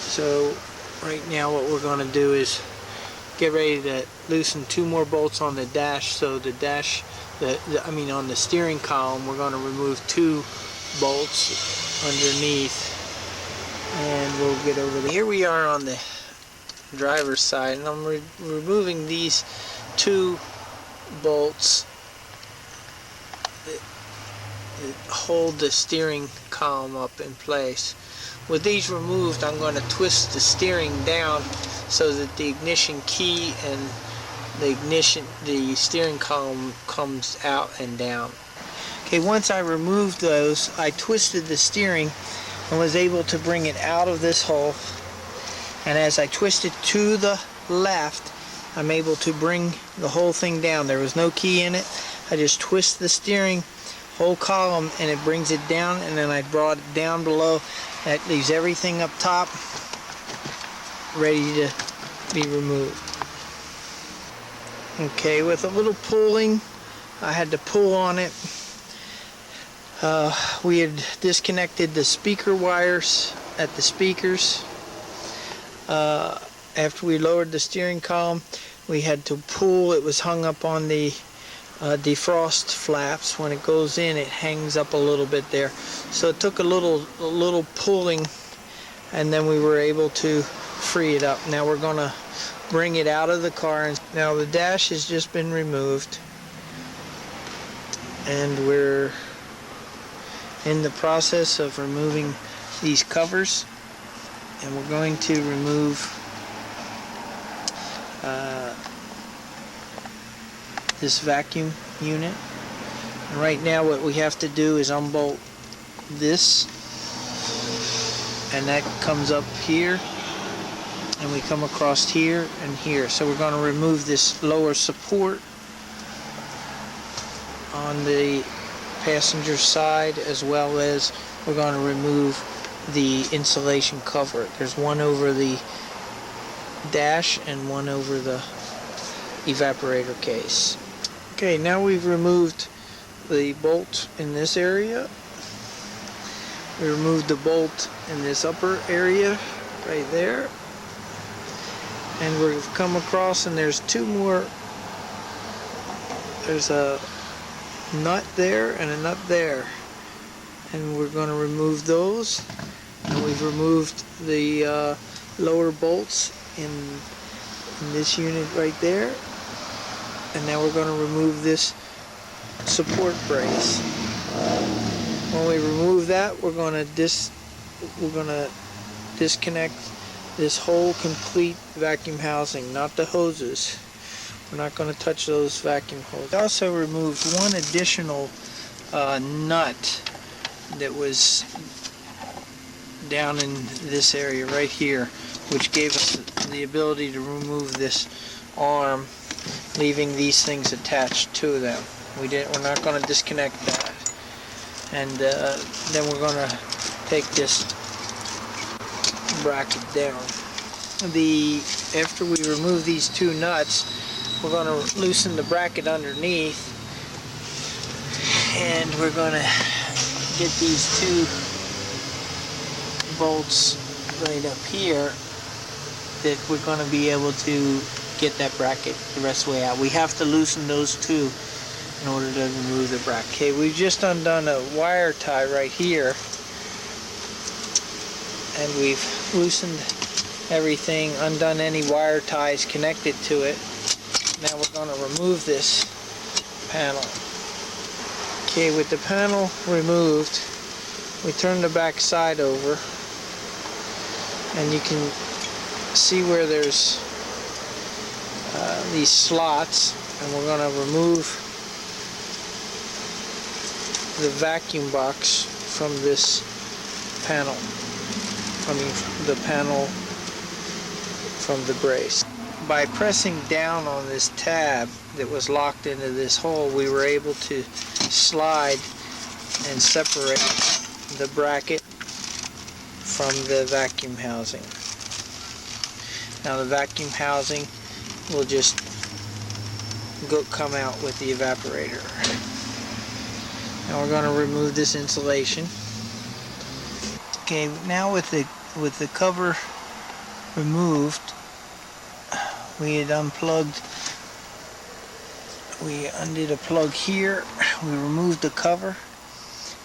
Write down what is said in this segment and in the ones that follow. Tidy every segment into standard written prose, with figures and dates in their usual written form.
So right now what we're going to do is get ready to loosen 2 more bolts on the dash. So the dash, on the steering column, we're going to remove 2 bolts underneath, and we'll get over there. Here we are on the driver's side, and I'm removing these 2 bolts that hold the steering column up in place. With these removed, I'm going to twist the steering down so that the ignition key and the steering column comes out and down. Okay, once I removed those, I twisted the steering and was able to bring it out of this hole. And as I twist it to the left, I'm able to bring the whole thing down. There was no key in it. I just twist the steering whole column and it brings it down, and then I brought it down below. That leaves everything up top ready to be removed. Okay, with a little pulling, I had to pull on it. We had disconnected the speaker wires at the speakers. After we lowered the steering column, we had to pull. It was hung up on the defrost flaps. When it goes in, it hangs up a little bit there. So it took a little pulling, and then we were able to free it up. Now we're going to bring it out of the car. Now the dash has just been removed, and we're in the process of removing these covers, and we're going to remove this vacuum unit. And right now what we have to do is unbolt this, and that comes up here, and we come across here and here. So we're going to remove this lower support on the passenger side, as well as we're going to remove the insulation cover. There's one over the dash and one over the evaporator case. Okay, now we've removed the bolt in this area. We removed the bolt in this upper area right there, and we've come across, and there's 2 more. There's a nut there and a nut there, and we're going to remove those. And we've removed the lower bolts in this unit right there, and now we're going to remove this support brace. When we remove that, we're going to disconnect this whole complete vacuum housing, not the hoses. We're not going to touch those vacuum hoses. We also removed one additional nut that was down in this area right here, which gave us the ability to remove this arm, leaving these things attached to them. We're not going to disconnect that. And then we're going to take this bracket down. After we remove these 2 nuts, we're going to loosen the bracket underneath, and we're going to get these 2 bolts right up here that we're going to be able to get that bracket the rest of the way out. We have to loosen those 2 in order to remove the bracket. Okay, we've just undone a wire tie right here, and we've loosened everything, undone any wire ties connected to it. Now we're going to remove this panel. Okay, with the panel removed, we turn the back side over, and you can see where there's these slots, and we're going to remove the vacuum box from this panel, the panel from the brace. By pressing down on this tab that was locked into this hole, we were able to slide and separate the bracket from the vacuum housing. Now the vacuum housing will just come out with the evaporator. Now we're going to remove this insulation. Okay, now with the cover removed, we had unplugged, we undid a plug here, we removed the cover,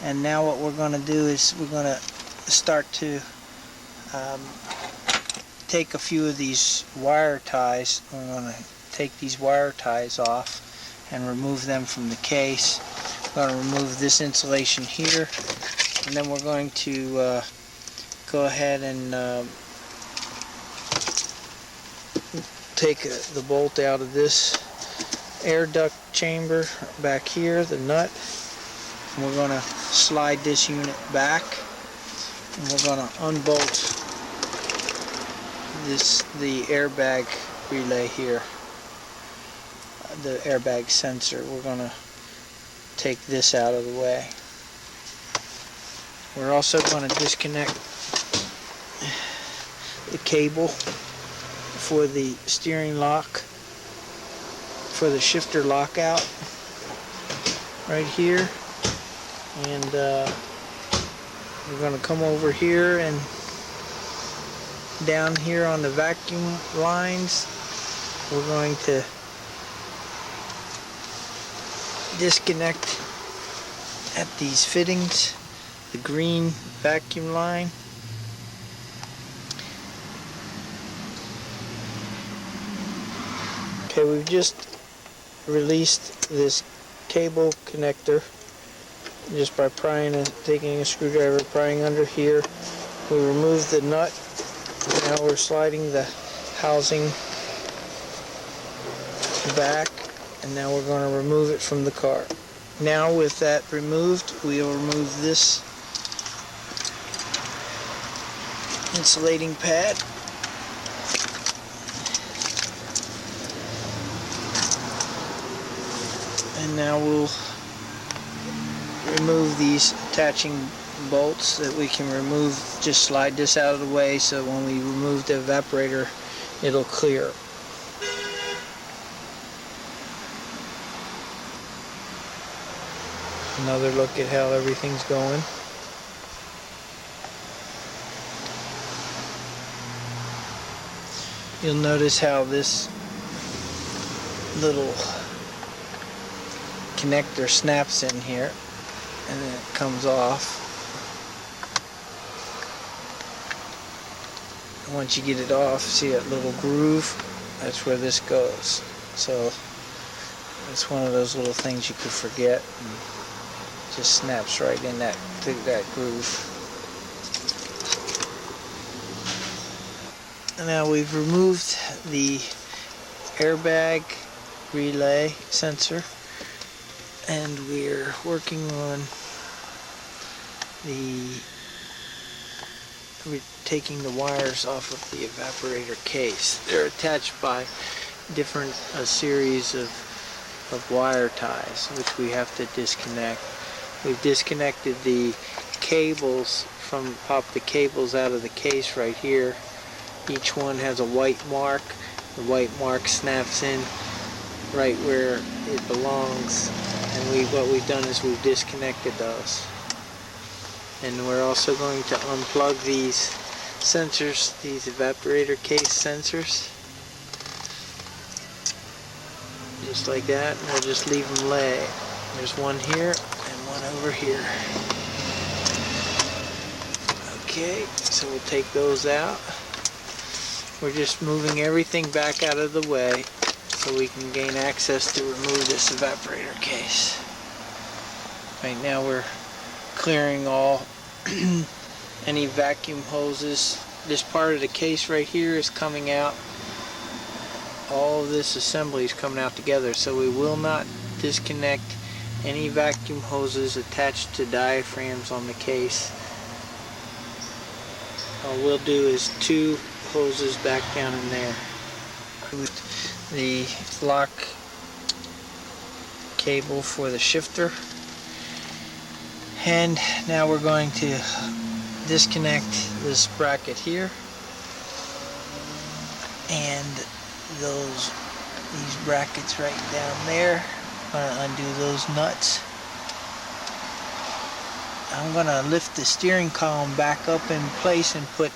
and now what we're going to do is we're going to start to take a few of these wire ties. We're going to take these wire ties off and remove them from the case. We're going to remove this insulation here, and then we're going to go ahead and take the bolt out of this air duct chamber back here, the nut, and we're going to slide this unit back, and we're going to unbolt the airbag relay here, the airbag sensor. We're going to take this out of the way. We're also going to disconnect the cable for the steering lock, for the shifter lockout right here, and we're going to come over here and down here on the vacuum lines. We're going to disconnect at these fittings the green vacuum line. Okay, we've just released this cable connector just by taking a screwdriver, prying under here. We removed the nut. Now we're sliding the housing back, and now we're going to remove it from the car. Now with that removed, we'll remove this insulating pad. And now we'll remove these attaching bolts that we can remove. Just slide this out of the way so when we remove the evaporator, it'll clear. Another look at how everything's going. You'll notice how this little connector snaps in here and then it comes off. And once you get it off, see that little groove? That's where this goes. So it's one of those little things you could forget. And just snaps right in that groove. And now we've removed the airbag relay sensor, and we're working on taking the wires off of the evaporator case. They're attached by different series of wire ties, which we have to disconnect. We've disconnected the cables pop the cables out of the case right here. Each one has a white mark. The white mark snaps in right where it belongs. And what we've done is we've disconnected those. And we're also going to unplug these sensors, these evaporator case sensors. Just like that. And we'll just leave them lay. There's one here and one over here. Okay, so we'll take those out. We're just moving everything back out of the way so we can gain access to remove this evaporator case. Right now we're clearing all any vacuum hoses. This part of the case right here is coming out. All of this assembly is coming out together, so we will not disconnect any vacuum hoses attached to diaphragms on the case. All we'll do is 2 hoses back down in there. With the lock cable for the shifter. And now we're going to disconnect this bracket here and these brackets right down there. I'm going to undo those nuts. I'm going to lift the steering column back up in place and put